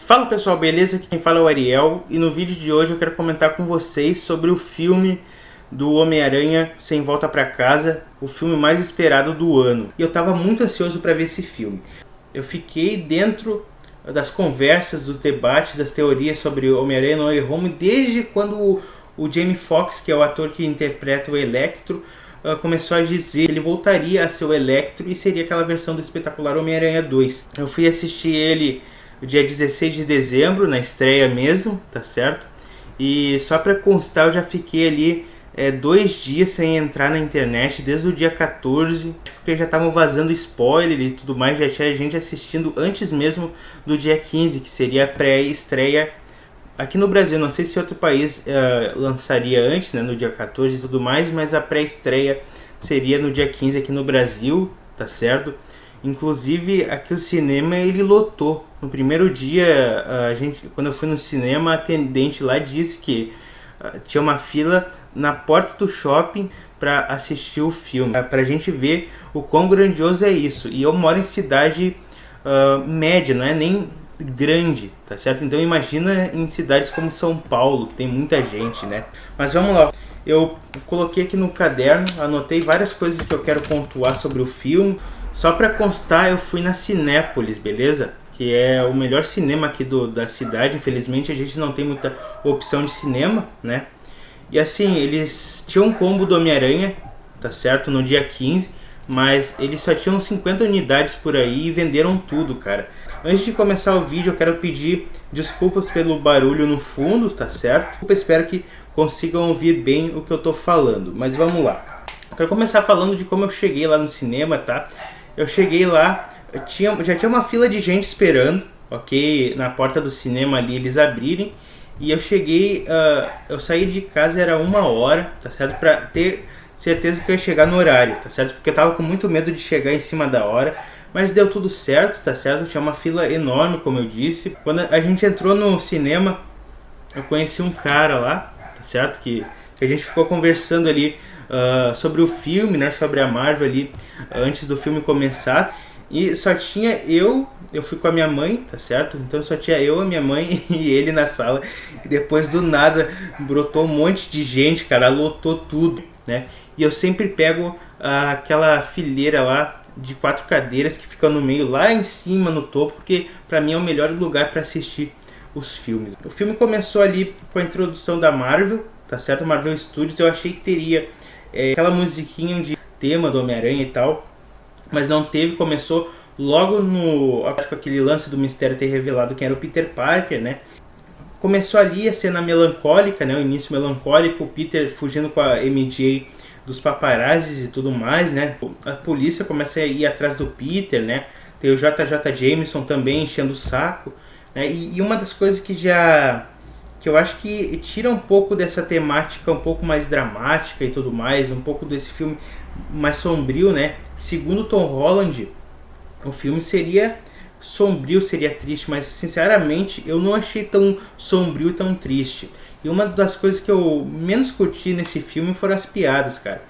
Fala pessoal, beleza? Aqui quem fala é o Ariel e no vídeo de hoje eu quero comentar com vocês sobre o filme do Homem-Aranha Sem Volta Pra Casa, o filme mais esperado do ano. E eu tava muito ansioso para ver esse filme. Eu fiquei dentro das conversas, dos debates, das teorias sobre o Homem-Aranha No Way Home desde quando o Jamie Foxx, que é o ator que interpreta o Electro, começou a dizer que ele voltaria a ser o Electro e seria aquela versão do espetacular Homem-Aranha 2. Eu fui assistir ele no dia 16 de dezembro, na estreia mesmo, tá certo? E só pra constar, eu já fiquei ali 2 dias sem entrar na internet, desde o dia 14, porque já estavam vazando spoiler e tudo mais, já tinha gente assistindo antes mesmo do dia 15, que seria a pré-estreia aqui no Brasil. Não sei se outro país lançaria antes, né, no dia 14 e tudo mais, mas a pré-estreia seria no dia 15 aqui no Brasil, tá certo? Inclusive aqui o cinema ele lotou. No primeiro dia, quando eu fui no cinema, a atendente lá disse que tinha uma fila na porta do shopping para assistir o filme, pra gente ver o quão grandioso é isso. E eu moro em cidade média, não é nem grande, tá certo? Então imagina em cidades como São Paulo, que tem muita gente, né? Mas vamos lá. Eu coloquei aqui no caderno, anotei várias coisas que eu quero pontuar sobre o filme. Só pra constar, eu fui na Cinépolis, beleza? Que é o melhor cinema aqui da cidade. Infelizmente a gente não tem muita opção de cinema, né? E assim, eles tinham um combo do Homem-Aranha, tá certo? No dia 15, mas eles só tinham 50 unidades por aí e venderam tudo, cara. Antes de começar o vídeo, eu quero pedir desculpas pelo barulho no fundo, tá certo? Eu espero que consigam ouvir bem o que eu tô falando, mas vamos lá. Eu quero começar falando de como eu cheguei lá no cinema, tá? Eu cheguei lá, já tinha uma fila de gente esperando, ok? Na porta do cinema ali, eles abrirem. E eu cheguei, eu saí de casa, era 1h, tá certo? Pra ter certeza que eu ia chegar no horário, tá certo? Porque eu tava com muito medo de chegar em cima da hora. Mas deu tudo certo, tá certo? Tinha uma fila enorme, como eu disse. Quando a gente entrou no cinema, eu conheci um cara lá, tá certo? Que a gente ficou conversando ali sobre o filme, né? Sobre a Marvel ali, antes do filme começar. E só tinha eu fui com a minha mãe, tá certo? Então só tinha eu, a minha mãe e ele na sala. E depois do nada brotou um monte de gente, cara, lotou tudo, né? E eu sempre pego aquela fileira lá de 4 cadeiras que fica no meio, lá em cima, no topo, porque pra mim é o melhor lugar pra assistir os filmes. O filme começou ali com a introdução da Marvel, tá certo? Marvel Studios. Eu achei que teria aquela musiquinha de tema do Homem-Aranha e tal, mas não teve. Começou logo com aquele lance do mistério ter revelado quem era o Peter Parker, né? Começou ali a cena melancólica, né? O início melancólico, o Peter fugindo com a MJ dos paparazzis e tudo mais, né? A polícia começa a ir atrás do Peter, né? Tem o JJ Jameson também enchendo o saco, né? E uma das coisas que eu acho que tira um pouco dessa temática um pouco mais dramática e tudo mais, um pouco desse filme mais sombrio, né? Segundo Tom Holland, o filme seria sombrio, seria triste, mas sinceramente eu não achei tão sombrio e tão triste. E uma das coisas que eu menos curti nesse filme foram as piadas, cara.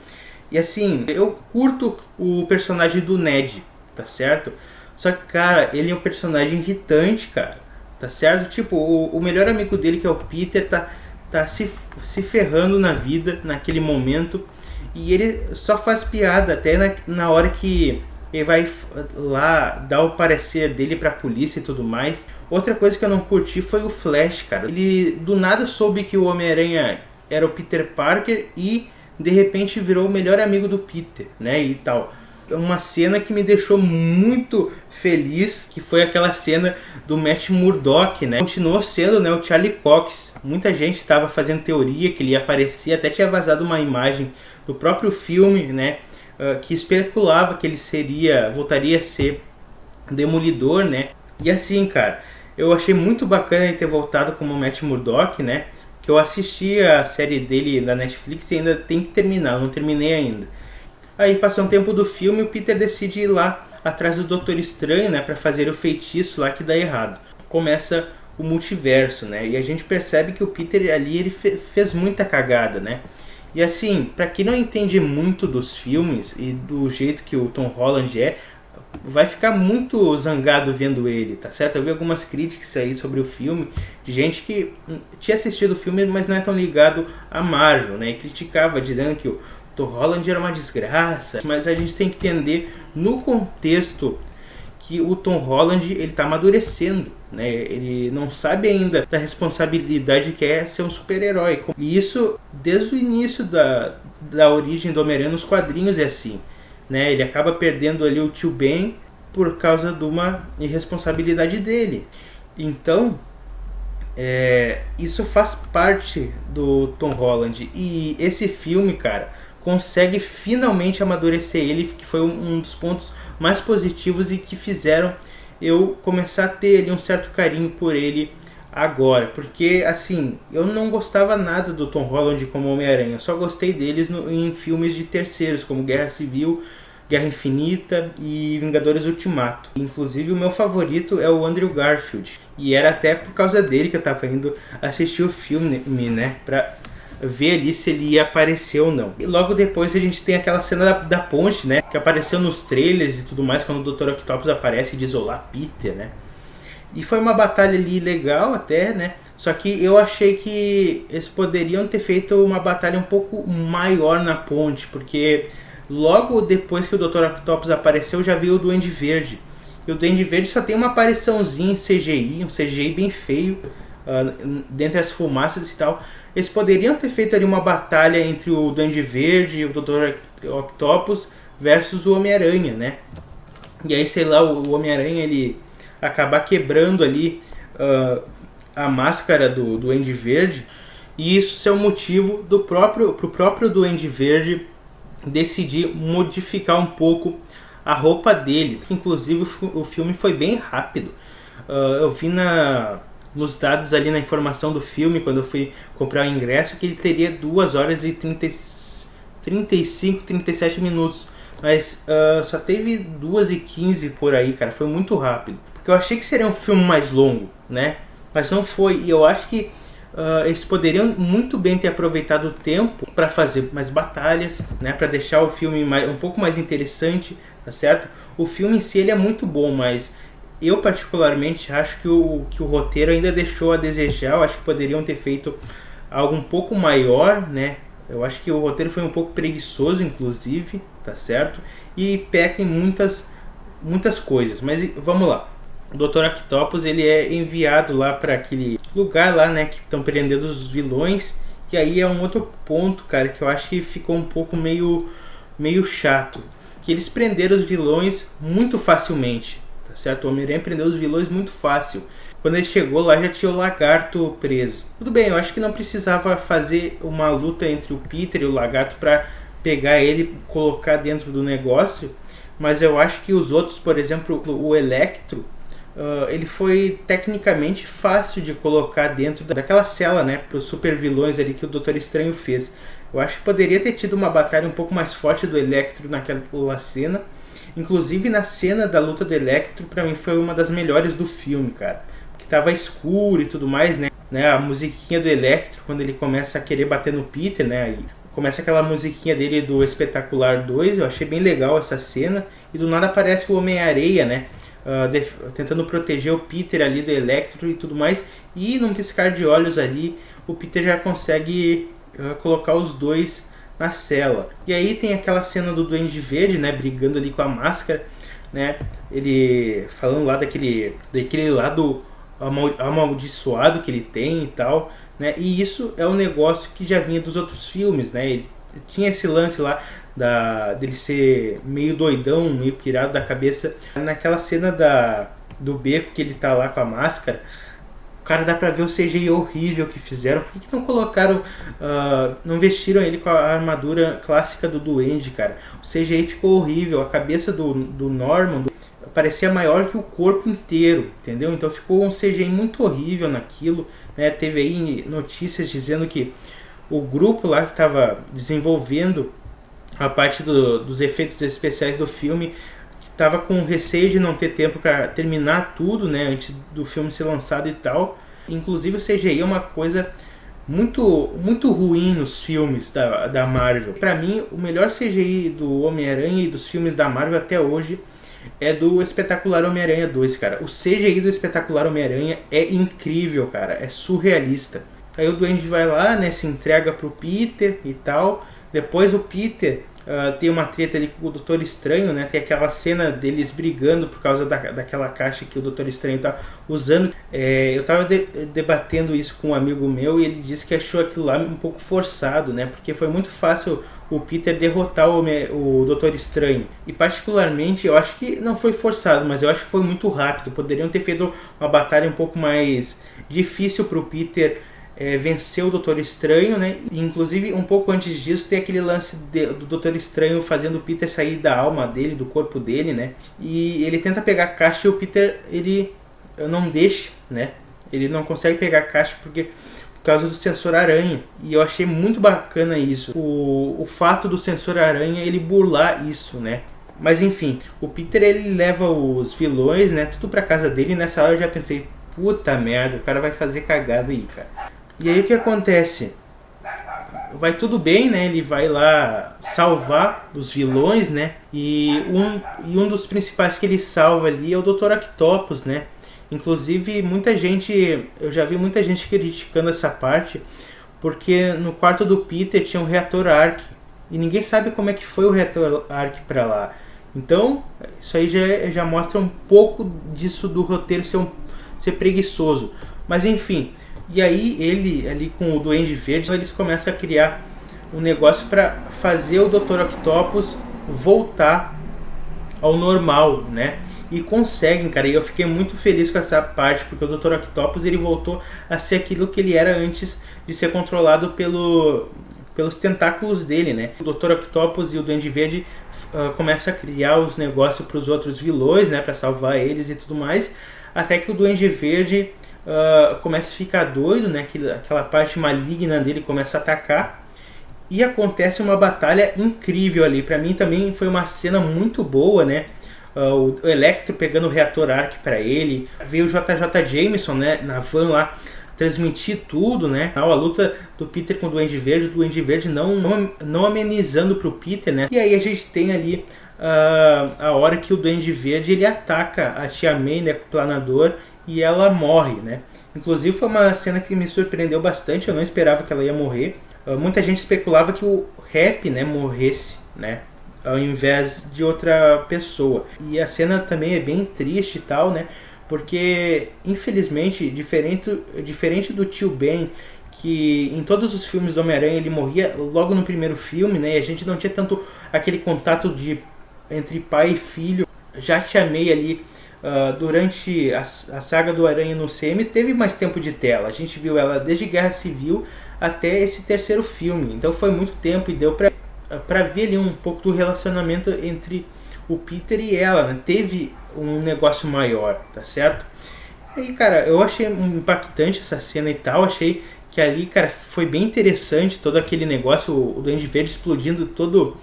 E assim, eu curto o personagem do Ned, tá certo? Só que, cara, ele é um personagem irritante, cara. Tá certo? Tipo, o melhor amigo dele, que é o Peter, tá se ferrando na vida naquele momento. E ele só faz piada até na hora que ele vai lá dar o parecer dele pra polícia e tudo mais. Outra coisa que eu não curti foi o Flash, cara. Ele do nada soube que o Homem-Aranha era o Peter Parker e de repente virou o melhor amigo do Peter, né? E tal. Uma cena que me deixou muito feliz, que foi aquela cena do Matt Murdock, né? Continuou sendo, né, o Charlie Cox. Muita gente estava fazendo teoria que ele ia aparecer, até tinha vazado uma imagem do próprio filme, né, que especulava que ele voltaria a ser Demolidor, né? E assim, cara, eu achei muito bacana ele ter voltado como o Matt Murdock, né? Que eu assisti a série dele da Netflix e ainda tem que terminar, eu não terminei ainda. Aí passa um tempo do filme, o Peter decide ir lá atrás do Doutor Estranho, né, para fazer o feitiço lá que dá errado. Começa o multiverso, né? E a gente percebe que o Peter ali ele fez muita cagada, né? E assim, para quem não entende muito dos filmes e do jeito que o Tom Holland é, vai ficar muito zangado vendo ele, tá certo? Eu vi algumas críticas aí sobre o filme, de gente que tinha assistido o filme, mas não é tão ligado a Marvel, né? E criticava, dizendo que o Tom Holland era uma desgraça. Mas a gente tem que entender no contexto que o Tom Holland, ele tá amadurecendo, né? Ele não sabe ainda da responsabilidade que é ser um super-herói. E isso, desde o início da origem do Homem-Aranha nos quadrinhos é assim, né? Ele acaba perdendo ali o tio Ben por causa de uma irresponsabilidade dele. Então, isso faz parte do Tom Holland. E esse filme, cara, consegue finalmente amadurecer ele, que foi um dos pontos mais positivos e que fizeram eu começar a ter ali um certo carinho por ele agora. Porque, assim, eu não gostava nada do Tom Holland como Homem-Aranha, só gostei deles em filmes de terceiros, como Guerra Civil, Guerra Infinita e Vingadores Ultimato. Inclusive o meu favorito é o Andrew Garfield, e era até por causa dele que eu tava indo assistir o filme, né, pra ver ali se ele ia aparecer ou não. E logo depois a gente tem aquela cena da ponte, né, que apareceu nos trailers e tudo mais, quando o Dr. Octopus aparece de isolar Peter, né. E foi uma batalha ali legal até, né, só que eu achei que eles poderiam ter feito uma batalha um pouco maior na ponte, porque logo depois que o Dr. Octopus apareceu, já viu o Duende Verde. E o Duende Verde só tem uma apariçãozinha em CGI, um CGI bem feio, dentre as fumaças e tal. Eles poderiam ter feito ali uma batalha entre o Duende Verde e o Dr. Octopus versus o Homem-Aranha, né? E aí, sei lá, o Homem-Aranha ele acabar quebrando ali a máscara do Duende Verde, e isso ser o motivo pro próprio Duende Verde decidir modificar um pouco a roupa dele. Inclusive o filme foi bem rápido. Eu vi nos dados ali na informação do filme, quando eu fui comprar o ingresso, que ele teria 2 horas e 35, 37 minutos. Mas só teve 2h15 por aí, cara. Foi muito rápido. Porque eu achei que seria um filme mais longo, né? Mas não foi. E eu acho que eles poderiam muito bem ter aproveitado o tempo para fazer mais batalhas, né, para deixar o filme um pouco mais interessante, tá certo? O filme em si ele é muito bom, mas eu particularmente acho que o roteiro ainda deixou a desejar. Eu acho que poderiam ter feito algo um pouco maior, né? Eu acho que o roteiro foi um pouco preguiçoso, inclusive, tá certo? E peca em muitas coisas, mas vamos lá. O Dr. Octopus ele é enviado lá para aquele lugar lá, né, que estão prendendo os vilões. E aí é um outro ponto, cara, que eu acho que ficou um pouco meio chato, que eles prenderam os vilões muito facilmente, tá certo? O Homem-Aranha prendeu os vilões muito fácil. Quando ele chegou lá já tinha o Lagarto preso. Tudo bem, eu acho que não precisava fazer uma luta entre o Peter e o Lagarto para pegar ele e colocar dentro do negócio, mas eu acho que os outros, por exemplo, o Electro, ele foi tecnicamente fácil de colocar dentro daquela cela, né, para os super vilões ali que o Doutor Estranho fez. Eu acho que poderia ter tido uma batalha um pouco mais forte do Electro naquela cena. Inclusive na cena da luta do Electro, pra mim foi uma das melhores do filme, cara. Porque tava escuro e tudo mais, né? A musiquinha do Electro, quando ele começa a querer bater no Peter, né? Aí começa aquela musiquinha dele do Espetacular 2, eu achei bem legal essa cena. E do nada aparece o Homem-Areia, né? Tentando proteger o Peter ali do Electro e tudo mais, e num piscar de olhos ali o Peter já consegue colocar os dois na cela. E aí tem aquela cena do Duende Verde, né, brigando ali com a máscara, né, ele falando lá daquele lado amaldiçoado que ele tem e tal, né, e isso é um negócio que já vinha dos outros filmes, né, ele tinha esse lance lá dele ser meio doidão, meio pirado da cabeça. Naquela cena do beco que ele tá lá com a máscara, cara, dá pra ver o CGI horrível que fizeram. Por que não colocaram, não vestiram ele com a armadura clássica do Duende, cara? O CGI ficou horrível, a cabeça do Norman parecia maior que o corpo inteiro, entendeu? Então ficou um CGI muito horrível naquilo, né? Teve aí notícias dizendo que o grupo lá que estava desenvolvendo a parte dos efeitos especiais do filme estava com receio de não ter tempo para terminar tudo, né, antes do filme ser lançado e tal. Inclusive o CGI é uma coisa muito ruim nos filmes da Marvel. Para mim, o melhor CGI do Homem-Aranha e dos filmes da Marvel até hoje é do Espetacular Homem-Aranha 2, cara. O CGI do Espetacular Homem-Aranha é incrível, cara. É surrealista. Aí o Duende vai lá, né, se entrega pro Peter e tal. Depois o Peter tem uma treta ali com o Doutor Estranho, né? Tem aquela cena deles brigando por causa daquela caixa que o Doutor Estranho tá usando. Eu tava debatendo isso com um amigo meu e ele disse que achou aquilo lá um pouco forçado, né? Porque foi muito fácil o Peter derrotar o Doutor Estranho. E particularmente eu acho que não foi forçado, mas eu acho que foi muito rápido. Poderiam ter feito uma batalha um pouco mais difícil pro Peter vencer o Doutor Estranho, né? E, inclusive, um pouco antes disso, tem aquele lance do Doutor Estranho fazendo o Peter sair da alma dele, do corpo dele, né? E ele tenta pegar a caixa e o Peter, ele não deixa, né? Ele não consegue pegar a caixa por causa do sensor aranha. E eu achei muito bacana isso. O fato do sensor aranha, ele burlar isso, né? Mas enfim, o Peter, ele leva os vilões, né? Tudo pra casa dele. E nessa hora eu já pensei, puta merda, o cara vai fazer cagada aí, cara. E aí o que acontece? Vai tudo bem, né? Ele vai lá salvar os vilões, né? E um dos principais que ele salva ali é o Dr. Octopus, né? Inclusive, eu já vi muita gente criticando essa parte, porque no quarto do Peter tinha um reator Arc, e ninguém sabe como é que foi o reator Arc pra lá. Então, isso aí já mostra um pouco disso do roteiro ser preguiçoso. Mas enfim... E aí ele, ali com o Duende Verde, eles começam a criar um negócio para fazer o Dr. Octopus voltar ao normal, né? E conseguem, cara. E eu fiquei muito feliz com essa parte, porque o Dr. Octopus, ele voltou a ser aquilo que ele era antes de ser controlado pelos tentáculos dele, né? O Dr. Octopus e o Duende Verde começam a criar os negócios para os outros vilões, né? Para salvar eles e tudo mais. Até que o Duende Verde... começa a ficar doido, né? Aquela parte maligna dele começa a atacar e acontece uma batalha incrível ali. Pra mim também foi uma cena muito boa, né? O Electro pegando o reator Arc pra ele, veio o JJ Jameson, né, na van lá transmitir tudo, né? A luta do Peter com o Duende Verde não amenizando pro Peter, né? E aí a gente tem ali a hora que o Duende Verde ele ataca a Tia May, né, com o planador, e ela morre, né? Inclusive foi uma cena que me surpreendeu bastante, eu não esperava que ela ia morrer. Muita gente especulava que o Happy, né, morresse, né, ao invés de outra pessoa. E a cena também é bem triste e tal, né? Porque, infelizmente, diferente do Tio Ben, que em todos os filmes do Homem-Aranha ele morria logo no primeiro filme, né? E a gente não tinha tanto aquele contato entre pai e filho. Já Tia May ali, durante a saga do Aranha no CM, teve mais tempo de tela. A gente viu ela desde Guerra Civil até esse terceiro filme. Então foi muito tempo e deu pra ver ali um pouco do relacionamento entre o Peter e ela, né? Teve um negócio maior, tá certo? E cara, eu achei impactante essa cena e tal. Achei que ali, cara, foi bem interessante todo aquele negócio, o Duende Verde explodindo todo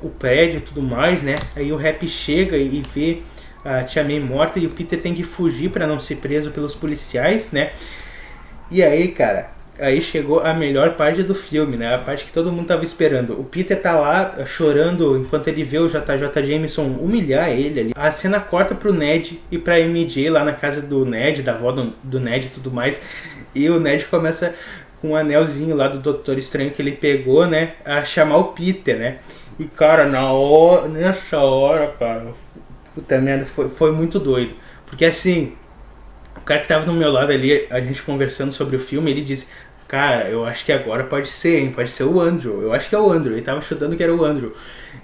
o prédio e tudo mais, né? Aí o Happy chega e vê a Tia May morta e o Peter tem que fugir para não ser preso pelos policiais, né? E aí, cara, aí chegou a melhor parte do filme, né? A parte que todo mundo tava esperando. O Peter tá lá chorando enquanto ele vê o JJ Jameson humilhar ele ali. A cena corta pro Ned e pra MJ lá na casa do Ned, da avó do Ned e tudo mais. E o Ned começa com um anelzinho lá do Doutor Estranho que ele pegou, né? A chamar o Peter, né? E cara, nessa hora, cara, puta merda, foi muito doido. Porque assim, o cara que tava do meu lado ali, a gente conversando sobre o filme, ele disse: cara, eu acho que agora pode ser, hein? Pode ser o Andrew. Eu acho que é o Andrew. Ele tava chutando que era o Andrew.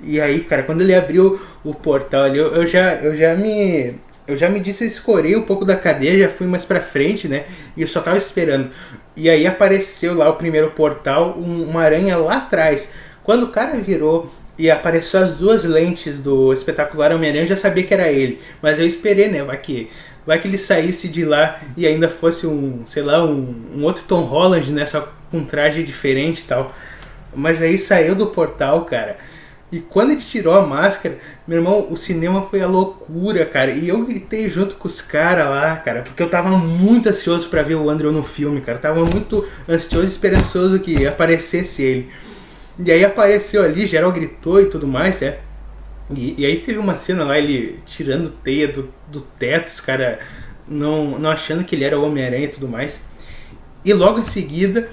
E aí, cara, quando ele abriu o portal ali, eu já me escorei um pouco da cadeira, já fui mais pra frente, né? E eu só tava esperando. E aí apareceu lá o primeiro portal, uma aranha lá atrás. Quando o cara virou e apareceu as duas lentes do Espetacular Homem-Aranha, eu já sabia que era ele. Mas eu esperei, né? Vai que ele saísse de lá e ainda fosse um outro Tom Holland, né? Só com um traje diferente e tal. Mas aí saiu do portal, cara. E quando ele tirou a máscara, meu irmão, o cinema foi a loucura, cara. E eu gritei junto com os caras lá, cara. Porque eu tava muito ansioso pra ver o Andrew no filme, cara. Eu tava muito ansioso e esperançoso que aparecesse ele. E aí apareceu ali, geral gritou e tudo mais, né? E aí teve uma cena lá, ele tirando teia do teto, os caras não achando que ele era o Homem-Aranha e tudo mais. E logo em seguida,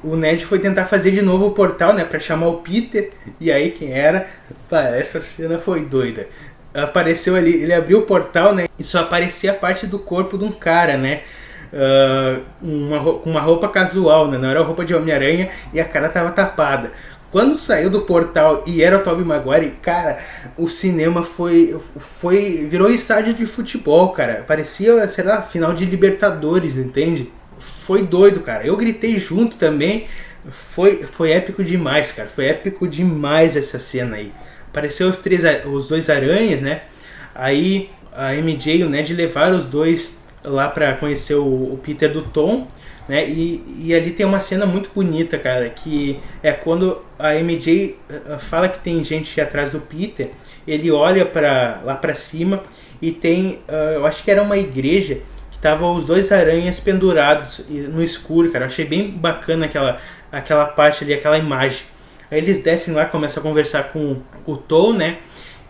o Ned foi tentar fazer de novo o portal, né, pra chamar o Peter. E aí quem era? Pá, essa cena foi doida. Apareceu ali, ele abriu o portal, né, e só aparecia a parte do corpo de um cara, né, com uma roupa casual, né, não era roupa de Homem-Aranha, e a cara tava tapada. Quando saiu do portal e era o Tobey Maguire, cara, o cinema virou um estádio de futebol, cara. Parecia, sei lá, final de Libertadores, entende? Foi doido, cara. Eu gritei junto também. Foi épico demais, cara. Foi épico demais essa cena aí. Apareceu os dois aranhas, né? Aí a MJ e o Ned levaram os dois lá pra conhecer o Peter do Tom, né? E ali tem uma cena muito bonita, cara, que é quando a MJ fala que tem gente atrás do Peter. Ele olha lá pra cima e tem, eu acho que era uma igreja, que tava os dois aranhas pendurados no escuro, cara. Eu achei bem bacana aquela parte ali, aquela imagem. Aí eles descem lá, começam a conversar com o Tom, né?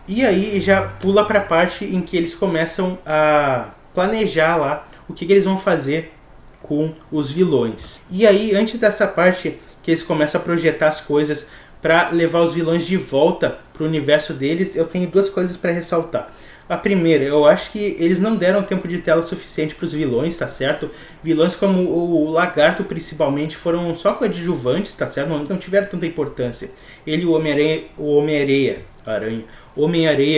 E aí já pula pra parte em que eles começam a planejar lá o que eles vão fazer com os vilões. E aí, antes dessa parte que eles começam a projetar as coisas para levar os vilões de volta para o universo deles, eu tenho duas coisas para ressaltar. A primeira, eu acho que eles não deram tempo de tela suficiente para os vilões, tá certo? Vilões como o Lagarto, principalmente, foram só coadjuvantes, tá certo? Não tiveram tanta importância. Ele e o Homem-Areia,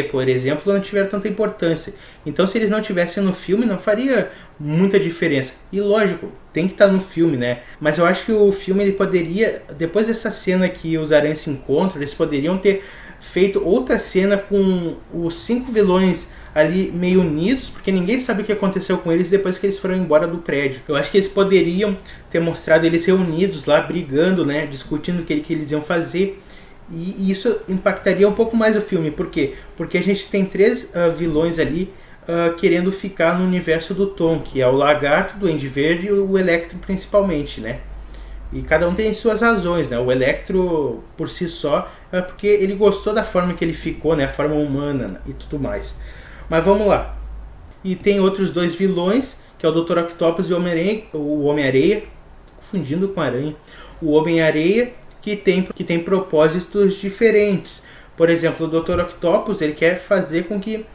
por exemplo, não tiveram tanta importância. Então, se eles não tivessem no filme, não faria muita diferença. E lógico, tem que estar no filme, né? Mas eu acho que o filme, ele poderia, depois dessa cena que os aranhas se encontram, eles poderiam ter feito outra cena com os 5 vilões ali meio unidos, porque ninguém sabe o que aconteceu com eles depois que eles foram embora do prédio. Eu acho que eles poderiam ter mostrado eles reunidos lá, brigando, né? Discutindo o que eles iam fazer. E isso impactaria um pouco mais o filme. Por quê? Porque a gente tem 3 vilões ali querendo ficar no universo do Tom, que é o Lagarto, o Duende Verde e o Electro principalmente, né? E cada um tem suas razões, né? O Electro, por si só, é porque ele gostou da forma que ele ficou, né? A forma humana, né? E tudo mais. Mas vamos lá. E tem outros 2 vilões, que é o Dr. Octopus e o Homem-Areia, confundindo com a aranha. O Homem-Areia, que tem propósitos diferentes. Por exemplo, o Dr. Octopus, ele quer fazer com que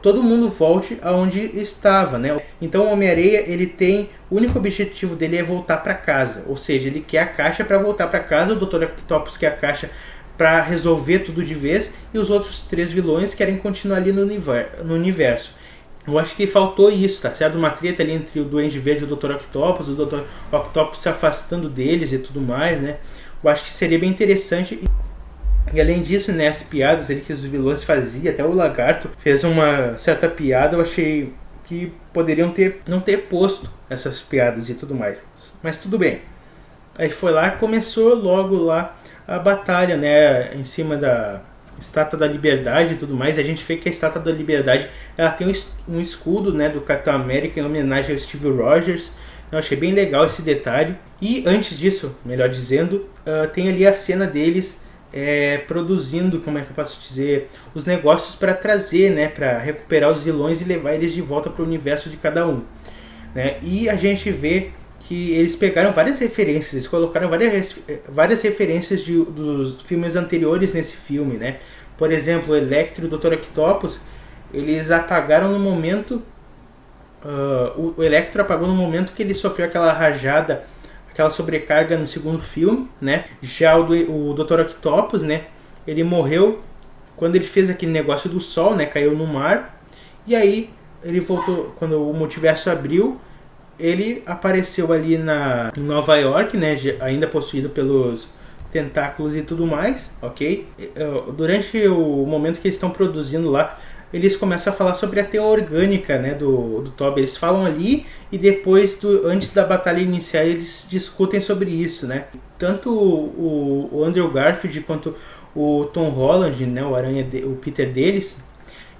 todo mundo volte aonde estava, né? Então o Homem-Areia, o único objetivo dele é voltar para casa, ou seja, ele quer a caixa para voltar para casa, o Dr. Octopus quer a caixa para resolver tudo de vez, e os outros 3 vilões querem continuar ali no universo. Eu acho que faltou isso, tá certo? Uma treta ali entre o Duende Verde e o Dr. Octopus, o Dr. Octopus se afastando deles e tudo mais, né? Eu acho que seria bem interessante. E além disso, né, as piadas ali que os vilões faziam, até o Lagarto fez uma certa piada, eu achei que poderiam não ter posto essas piadas e tudo mais. Mas tudo bem. Aí foi lá, começou logo lá a batalha, né, em cima da Estátua da Liberdade e tudo mais. A gente vê que a Estátua da Liberdade, ela tem um escudo, né, do Capitão América em homenagem ao Steve Rogers. Eu achei bem legal esse detalhe. E antes disso, melhor dizendo, tem ali a cena deles produzindo, como é que eu posso dizer, os negócios para trazer, né, para recuperar os vilões e levar eles de volta para o universo de cada um, né? E a gente vê que eles pegaram várias referências, eles colocaram várias referências dos filmes anteriores nesse filme, né? Por exemplo, o Electro e o Dr. Octopus, eles apagaram no momento, o Electro apagou no momento que ele sofreu aquela rajada, aquela sobrecarga no segundo filme, né? Já o Dr. Octopus, né? Ele morreu quando ele fez aquele negócio do sol, né? Caiu no mar. E aí ele voltou, quando o multiverso abriu, ele apareceu ali em Nova York, né? Ainda possuído pelos tentáculos e tudo mais, ok? Durante o momento que eles estão produzindo lá, eles começam a falar sobre a teia orgânica, né, do Tobey. Eles falam ali e depois, antes da batalha iniciar, eles discutem sobre isso, né? Tanto o Andrew Garfield quanto o Tom Holland, né, o Peter deles,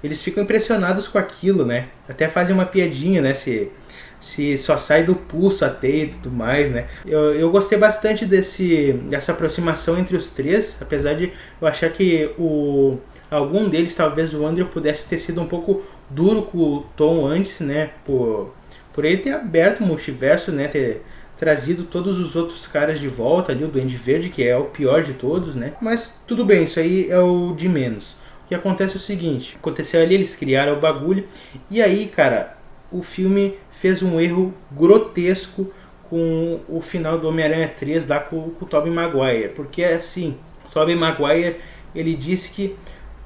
eles ficam impressionados com aquilo, né? Até fazem uma piadinha, né, se só sai do pulso a teia e tudo mais, né? Eu gostei bastante dessa aproximação entre os 3, apesar de eu achar que o algum deles, talvez o Andrew pudesse ter sido um pouco duro com o Tom antes, né? Por ele ter aberto o multiverso, né? Ter trazido todos os outros caras de volta ali, o Duende Verde, que é o pior de todos, né? Mas tudo bem, isso aí é o de menos. O que acontece é o seguinte, aconteceu ali, eles criaram o bagulho, e aí, cara, o filme fez um erro grotesco com o final do Homem-Aranha 3 lá com o Tobey Maguire. Porque assim, o Tobey Maguire, ele disse que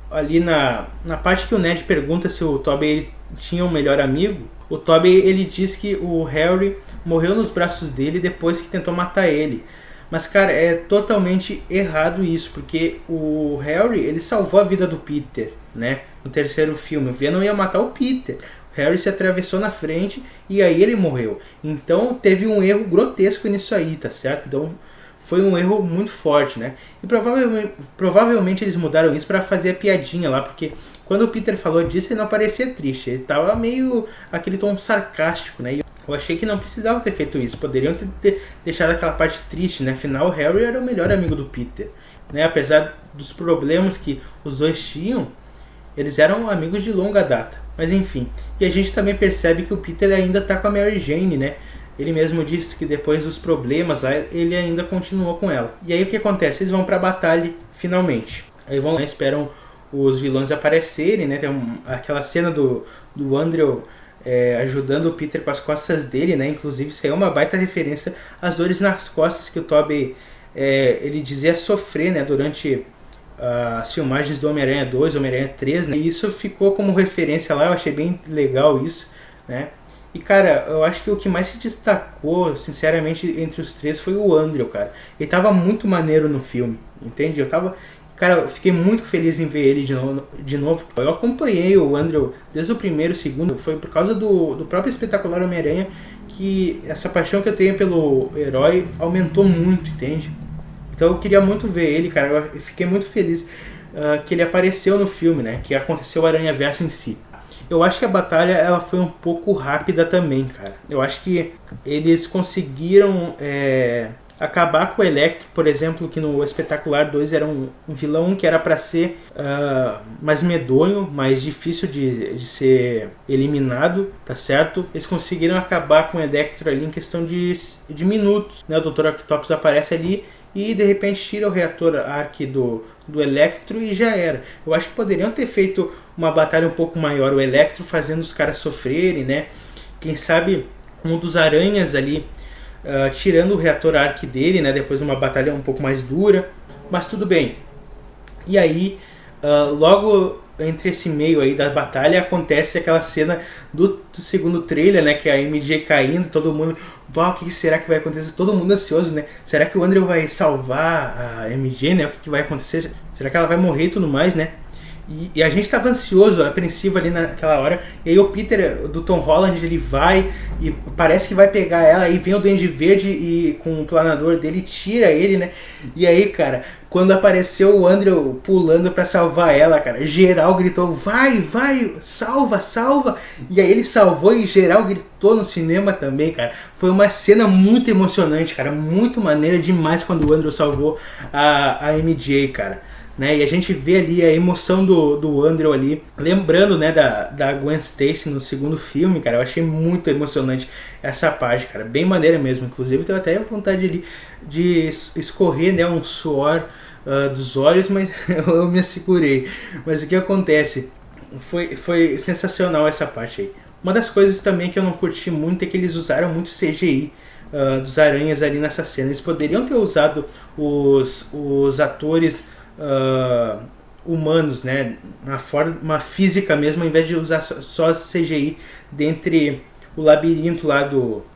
ali na parte que o Ned pergunta se o Tobey tinha um melhor amigo, o Tobey ele diz que o Harry morreu nos braços dele depois que tentou matar ele. Mas cara, é totalmente errado isso, porque o Harry ele salvou a vida do Peter, né? No terceiro filme, o Venom ia matar o Peter. Harry se atravessou na frente e aí ele morreu. Então teve um erro grotesco nisso aí, tá certo? Então foi um erro muito forte, né? E provavelmente eles mudaram isso pra fazer a piadinha lá, porque quando o Peter falou disso ele não parecia triste, ele tava meio aquele tom sarcástico, né? E eu achei que não precisavam ter feito isso, poderiam ter deixado aquela parte triste, né? Afinal o Harry era o melhor amigo do Peter, né? Apesar dos problemas que os dois tinham, eles eram amigos de longa data. Mas enfim, e a gente também percebe que o Peter ainda tá com a Mary Jane, né? Ele mesmo disse que depois dos problemas lá, ele ainda continuou com ela. E aí o que acontece? Eles vão pra batalha finalmente. Aí vão lá, esperam os vilões aparecerem, né? Tem aquela cena do Andrew ajudando o Peter com as costas dele, né? Inclusive isso aí é uma baita referência às dores nas costas que o Tobey ele dizia sofrer, né? Durante as filmagens do Homem-Aranha 2, Homem-Aranha 3, né? E isso ficou como referência lá, eu achei bem legal isso, né? E cara, eu acho que o que mais se destacou, sinceramente, entre os três foi o Andrew, cara. Ele tava muito maneiro no filme, entende? Cara, eu fiquei muito feliz em ver ele de novo. Eu acompanhei o Andrew desde o primeiro e segundo, foi por causa do próprio espetacular Homem-Aranha que essa paixão que eu tenho pelo herói aumentou muito, entende? Então eu queria muito ver ele, cara. Eu fiquei muito feliz que ele apareceu no filme, né? Que aconteceu o Aranhaverso em si. Eu acho que a batalha ela foi um pouco rápida também, cara. Eu acho que eles conseguiram acabar com o Electro, por exemplo, que no Espetacular 2 era um vilão que era pra ser mais medonho, mais difícil de ser eliminado, tá certo? Eles conseguiram acabar com o Electro ali em questão de minutos, né? O Dr. Octopus aparece ali e de repente tira o reator Arc do Electro e já era. Eu acho que poderiam ter feito uma batalha um pouco maior, o Electro fazendo os caras sofrerem, né? Quem sabe um dos aranhas ali tirando o reator Arc dele, né? Depois de uma batalha um pouco mais dura, mas tudo bem. E aí, logo entre esse meio aí da batalha acontece aquela cena do segundo trailer, né? Que é a MJ caindo, todo mundo, o que será que vai acontecer? Todo mundo ansioso, né? Será que o Andrew vai salvar a MJ, né? O que vai acontecer? Será que ela vai morrer e tudo mais, né? E a gente estava ansioso, apreensivo ali naquela hora. E aí o Peter, do Tom Holland, ele vai e parece que vai pegar ela. E vem o Duende Verde e com o planador dele tira ele, né? E aí, cara, quando apareceu o Andrew pulando pra salvar ela, cara, geral gritou, vai, salva, salva. E aí ele salvou e geral gritou no cinema também, cara. Foi uma cena muito emocionante, cara, muito maneira demais quando o Andrew salvou a MJ, cara. Né? E a gente vê ali a emoção do Andrew ali, lembrando, né, da Gwen Stacy no segundo filme, cara. Eu achei muito emocionante essa parte, cara, bem maneira mesmo. Inclusive, eu até vontade ali de escorrer, né, um suor dos olhos, mas eu me assegurei. Mas o que acontece? Foi sensacional essa parte aí. Uma das coisas também que eu não curti muito é que eles usaram muito CGI dos aranhas ali nessa cena. Eles poderiam ter usado os atores humanos, né, na forma física mesmo, ao invés de usar só CGI dentre o labirinto lá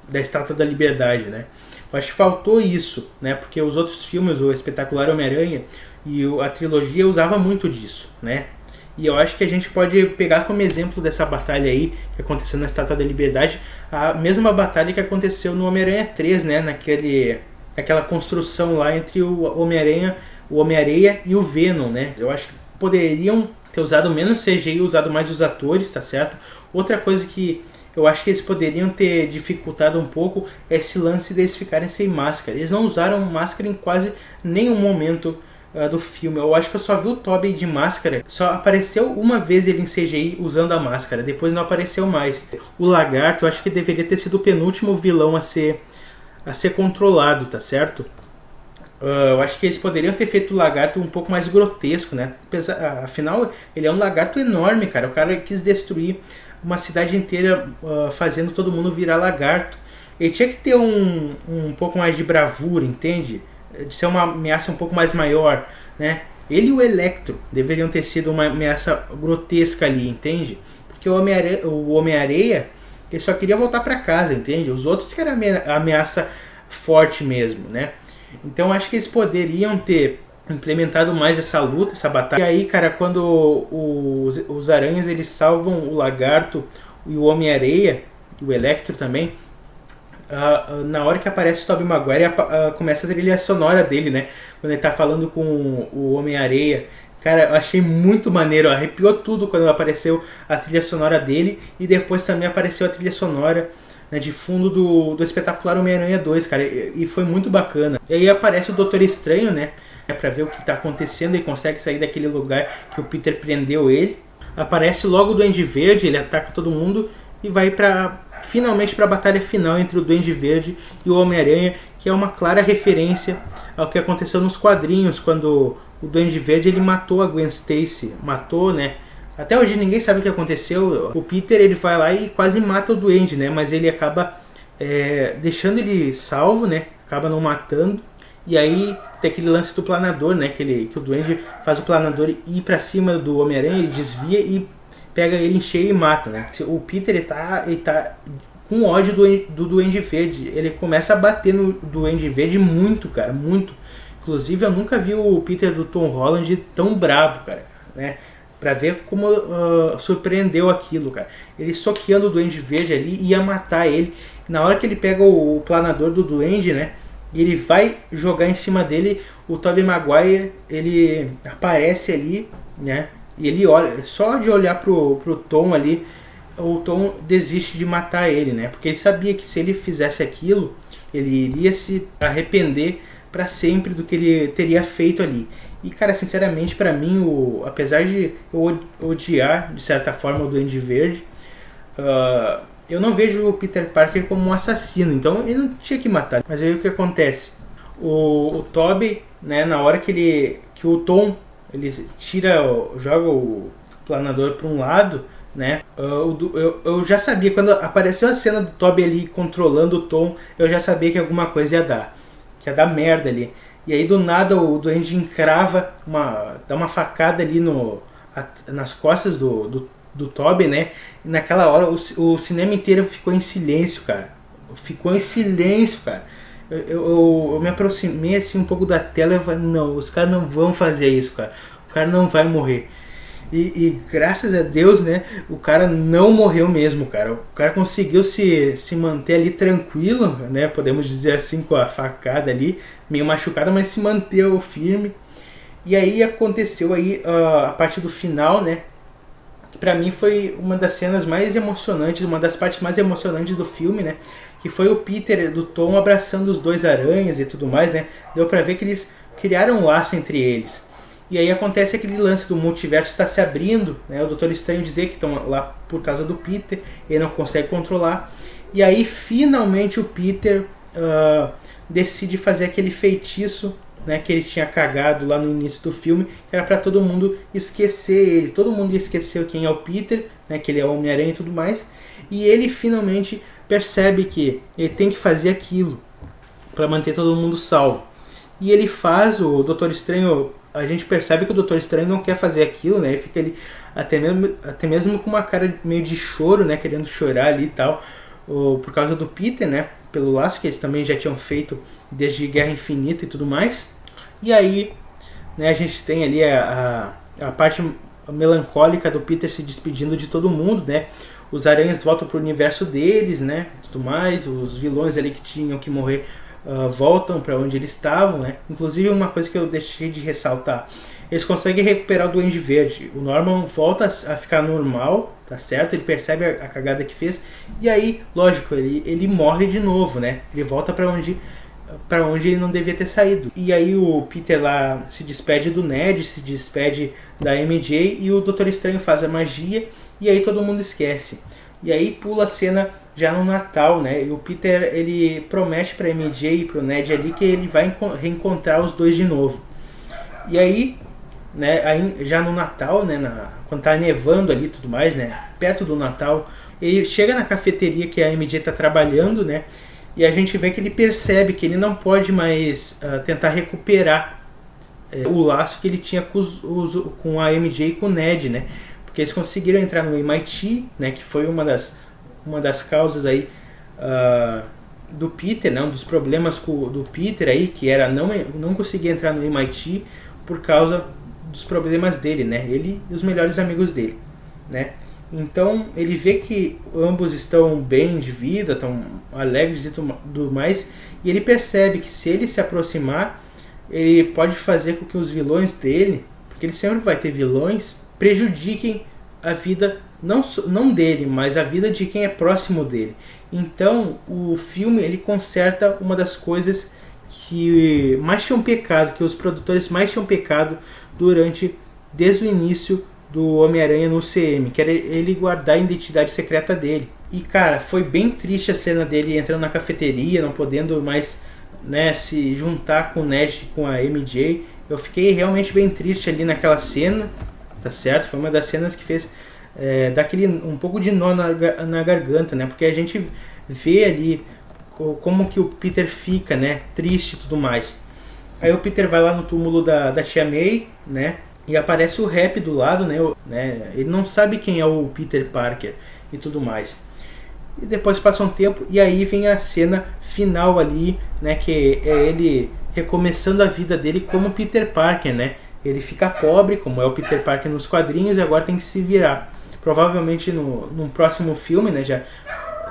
da Estátua da Liberdade, né. Eu acho que faltou isso, né, porque os outros filmes, o Espetacular Homem-Aranha e a trilogia usava muito disso, né. E eu acho que a gente pode pegar como exemplo dessa batalha aí que aconteceu na Estátua da Liberdade, a mesma batalha que aconteceu no Homem-Aranha 3, né, naquela construção lá entre o Homem-Areia e o Venom, né? Eu acho que poderiam ter usado menos CGI e usado mais os atores, tá certo? Outra coisa que eu acho que eles poderiam ter dificultado um pouco é esse lance deles ficarem sem máscara. Eles não usaram máscara em quase nenhum momento do filme. Eu acho que eu só vi o Tobey de máscara. Só apareceu uma vez ele em CGI usando a máscara. Depois não apareceu mais. O Lagarto, eu acho que deveria ter sido o penúltimo vilão a ser controlado, tá certo? Eu acho que eles poderiam ter feito o lagarto um pouco mais grotesco, né? Afinal, ele é um lagarto enorme, cara. O cara quis destruir uma cidade inteira, fazendo todo mundo virar lagarto. Ele tinha que ter um pouco mais de bravura, entende? De ser uma ameaça um pouco mais maior, né? Ele e o Electro deveriam ter sido uma ameaça grotesca ali, entende? Porque o Homem-Areia, ele só queria voltar pra casa, entende? Os outros que eram a ameaça forte mesmo, né? Então acho que eles poderiam ter implementado mais essa luta, essa batalha. E aí, cara, quando os aranhas eles salvam o Lagarto e o Homem-Areia, e o Electro também, na hora que aparece o Tobey Maguire, começa a trilha sonora dele, né? Quando ele tá falando com o Homem-Areia. Cara, eu achei muito maneiro, arrepiou tudo quando apareceu a trilha sonora dele. E depois também apareceu a trilha sonora, né, de fundo do espetacular Homem-Aranha 2, cara, e foi muito bacana. E aí aparece o Doutor Estranho, né, pra ver o que tá acontecendo, ele consegue sair daquele lugar que o Peter prendeu ele. Aparece logo o Duende Verde, ele ataca todo mundo e vai finalmente para a batalha final entre o Duende Verde e o Homem-Aranha, que é uma clara referência ao que aconteceu nos quadrinhos, quando o Duende Verde ele matou a Gwen Stacy, né? Até hoje ninguém sabe o que aconteceu. O Peter ele vai lá e quase mata o Duende, né? Mas ele acaba deixando ele salvo, né? Acaba não matando. E aí tem aquele lance do planador, né? Que o Duende faz o planador ir pra cima do Homem-Aranha, ele desvia e pega ele em cheio e mata, né? O Peter ele tá com ódio do Duende Verde. Ele começa a bater no Duende Verde muito, cara, muito. Inclusive eu nunca vi o Peter do Tom Holland tão brabo, cara, né? Pra ver como surpreendeu aquilo, cara. Ele soqueando o Duende Verde ali, ia matar ele. Na hora que ele pega o planador do Duende, né? E ele vai jogar em cima dele, o Tobey Maguire, ele aparece ali, né? E ele olha, só de olhar pro Tom ali, o Tom desiste de matar ele, né? Porque ele sabia que se ele fizesse aquilo, ele iria se arrepender para sempre do que ele teria feito ali. E, cara, sinceramente, pra mim, apesar de eu odiar, de certa forma, o Duende Verde, eu não vejo o Peter Parker como um assassino, então ele não tinha que matar. Mas aí o que acontece? O Tobey, né, na hora que o Tom, ele joga o planador para um lado, né, eu já sabia, quando apareceu a cena do Tobey ali controlando o Tom, eu já sabia que alguma coisa que ia dar merda ali. E aí do nada o Duende encrava, dá uma facada ali nas costas do Tobey, né? E naquela hora o cinema inteiro ficou em silêncio, cara. Ficou em silêncio, cara. Eu me aproximei assim um pouco da tela e falei, não, os caras não vão fazer isso, cara. O cara não vai morrer. E graças a Deus, né, o cara não morreu mesmo, cara. O cara conseguiu se manter ali tranquilo, né, podemos dizer assim, com a facada ali, meio machucada, mas se manteve firme. E aí aconteceu aí a parte do final, né, que pra mim foi uma das cenas mais emocionantes, uma das partes mais emocionantes do filme, né, que foi o Peter do Tom abraçando os dois aranhas e tudo mais, né. Deu pra ver que eles criaram um laço entre eles. E aí acontece aquele lance do multiverso estar se abrindo, né? O Doutor Estranho dizer que estão lá por causa do Peter, ele não consegue controlar. E aí finalmente o Peter decide fazer aquele feitiço, né, que ele tinha cagado lá no início do filme, que era para todo mundo esquecer ele. Todo mundo ia esquecer quem é o Peter, né, que ele é o Homem-Aranha e tudo mais. E ele finalmente percebe que ele tem que fazer aquilo para manter todo mundo salvo. E ele faz, o Doutor Estranho, a gente percebe que o Doutor Estranho não quer fazer aquilo, né? Ele fica ali até mesmo com uma cara meio de choro, né? Querendo chorar ali e tal, por causa do Peter, né? Pelo laço que eles também já tinham feito desde Guerra Infinita e tudo mais. E aí, né, a gente tem ali a parte melancólica do Peter se despedindo de todo mundo, né? Os aranhas voltam pro universo deles, né? Tudo mais, os vilões ali que tinham que morrer voltam para onde eles estavam, né? Inclusive uma coisa que eu deixei de ressaltar, eles conseguem recuperar o Duende Verde. O Norman volta a ficar normal, tá certo? Ele percebe a cagada que fez e aí, lógico, ele morre de novo, né? Ele volta para onde para onde ele não devia ter saído. E aí o Peter lá se despede do Ned, se despede da MJ e o Doutor Estranho faz a magia e aí todo mundo esquece. E aí pula a cena já no Natal, né? E o Peter ele promete para MJ e pro Ned ali que ele vai reencontrar os dois de novo. E aí, né, aí já no Natal, né, quando tá nevando ali e tudo mais, né, perto do Natal, ele chega na cafeteria que a MJ tá trabalhando, né? E a gente vê que ele percebe que ele não pode mais tentar recuperar o laço que ele tinha com a MJ e com o Ned, né? Porque eles conseguiram entrar no MIT, né? Que foi uma das causas aí do Peter, né? Um dos problemas do Peter aí, que era não conseguir entrar no MIT por causa dos problemas dele, né? Ele e os melhores amigos dele, né? Então ele vê que ambos estão bem de vida, estão alegres e tudo mais, e ele percebe que se ele se aproximar, ele pode fazer com que os vilões dele, porque ele sempre vai ter vilões, prejudiquem a vida não dele, mas a vida de quem é próximo dele. Então o filme ele conserta uma das coisas que mais tinham pecado, que os produtores mais tinham pecado desde o início do Homem-Aranha no CM, que era ele guardar a identidade secreta dele. E cara, foi bem triste a cena dele entrando na cafeteria, não podendo mais, né, se juntar com o Ned, com a MJ. Eu fiquei realmente bem triste ali naquela cena, tá certo? Foi uma das cenas que fez daquele um pouco de nó na garganta, né? Porque a gente vê ali como que o Peter fica, né, triste e tudo mais. Aí o Peter vai lá no túmulo da Tia May, né? E aparece o Rap do lado, né? Ele não sabe quem é o Peter Parker e tudo mais. E depois passa um tempo e aí vem a cena final ali, né? Que é ele recomeçando a vida dele como Peter Parker, né? Ele fica pobre, como é o Peter Parker nos quadrinhos, e agora tem que se virar. Provavelmente num próximo filme, né? Já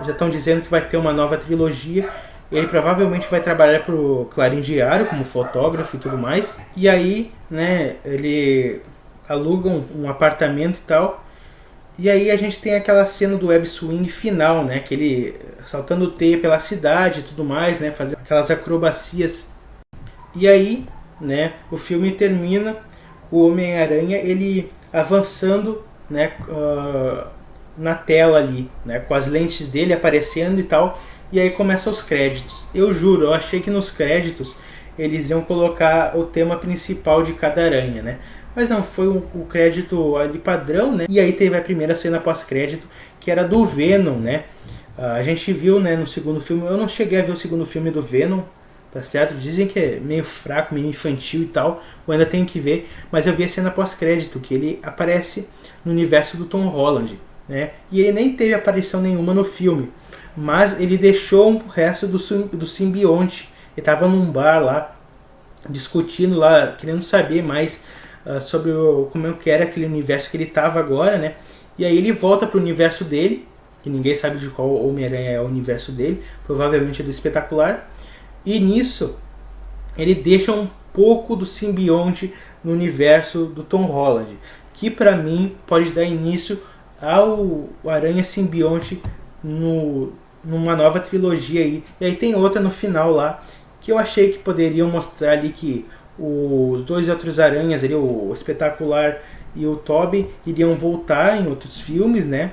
estão dizendo que vai ter uma nova trilogia. Ele provavelmente vai trabalhar pro Clarim Diário como fotógrafo e tudo mais. E aí, né, ele aluga um apartamento e tal. E aí a gente tem aquela cena do web swing final, né, que ele saltando teia pela cidade e tudo mais, né, fazendo aquelas acrobacias. E aí, né, o filme termina o Homem-Aranha ele avançando, né, na tela ali, né, com as lentes dele aparecendo e tal. E aí começam os créditos. Eu juro, eu achei que nos créditos eles iam colocar o tema principal de cada aranha, né? Mas não, foi o crédito ali padrão, né? E aí teve a primeira cena pós-crédito, que era do Venom, né? A gente viu, né, no segundo filme. Eu não cheguei a ver o segundo filme do Venom, tá certo? Dizem que é meio fraco, meio infantil e tal. Eu ainda tenho que ver. Mas eu vi a cena pós-crédito, que ele aparece no universo do Tom Holland, né? E ele nem teve aparição nenhuma no filme. Mas ele deixou o resto do simbionte. Ele estava num bar lá, discutindo lá, querendo saber mais sobre como é que era aquele universo que ele estava agora, né? E aí ele volta para o universo dele, que ninguém sabe de qual Homem-Aranha é o universo dele, provavelmente é do Espetacular. E nisso, ele deixa um pouco do simbionte no universo do Tom Holland, que para mim pode dar início ao Aranha Simbionte numa nova trilogia aí. E aí tem outra no final lá, que eu achei que poderiam mostrar ali que os dois outros aranhas ali, o Espetacular e o Tobey, iriam voltar em outros filmes, né?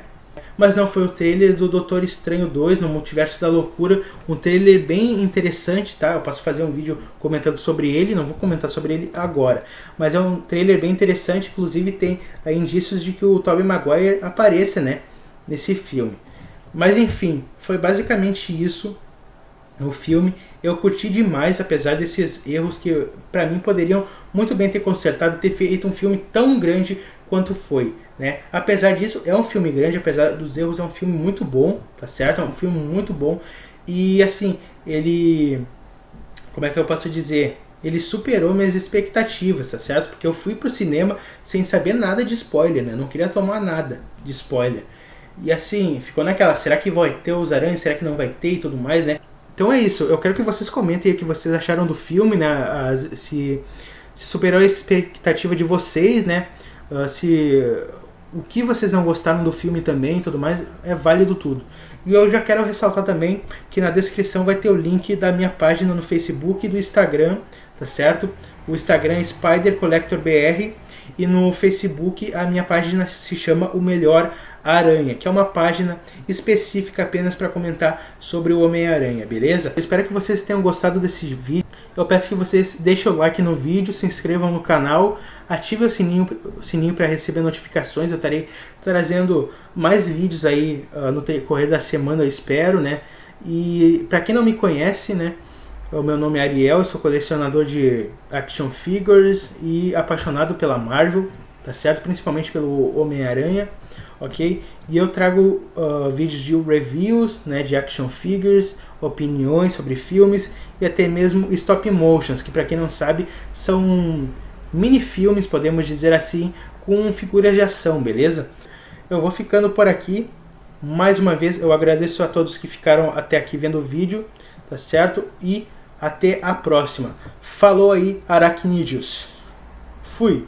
Mas não, foi o trailer do Doutor Estranho 2 no Multiverso da Loucura, um trailer bem interessante, tá? Eu posso fazer um vídeo comentando sobre ele, não vou comentar sobre ele agora, mas é um trailer bem interessante, inclusive tem indícios de que o Tobey Maguire apareça, né, nesse filme. Mas enfim, foi basicamente isso o filme. Eu curti demais, apesar desses erros que pra mim poderiam muito bem ter consertado, ter feito um filme tão grande quanto foi, né? Apesar disso, é um filme grande, apesar dos erros, é um filme muito bom, tá certo? É um filme muito bom. E assim, ele... como é que eu posso dizer? Ele superou minhas expectativas, tá certo? Porque eu fui pro cinema sem saber nada de spoiler, né? Não queria tomar nada de spoiler. E assim, ficou naquela, será que vai ter os aranhas? Será que não vai ter e tudo mais, né? Então é isso, eu quero que vocês comentem aí o que vocês acharam do filme, né? Se superou a expectativa de vocês, né? Se o que vocês não gostaram do filme também e tudo mais, é válido tudo. E eu já quero ressaltar também que na descrição vai ter o link da minha página no Facebook e do Instagram, tá certo? O Instagram é Spider Collector BR e no Facebook a minha página se chama O Melhor Aranha, que é uma página específica apenas para comentar sobre o Homem-Aranha, beleza? Eu espero que vocês tenham gostado desse vídeo. Eu peço que vocês deixem o like no vídeo, se inscrevam no canal, ativem o sininho para receber notificações. Eu estarei trazendo mais vídeos aí no decorrer da semana, eu espero, né? E para quem não me conhece, né? O meu nome é Ariel, eu sou colecionador de action figures e apaixonado pela Marvel, tá certo? Principalmente pelo Homem-Aranha, ok? E eu trago vídeos de reviews, né, de action figures, opiniões sobre filmes e até mesmo stop motions, que para quem não sabe são mini filmes, podemos dizer assim, com figuras de ação, beleza? Eu vou ficando por aqui. Mais uma vez eu agradeço a todos que ficaram até aqui vendo o vídeo, tá certo? E até a próxima. Falou aí, aracnídeos. Fui!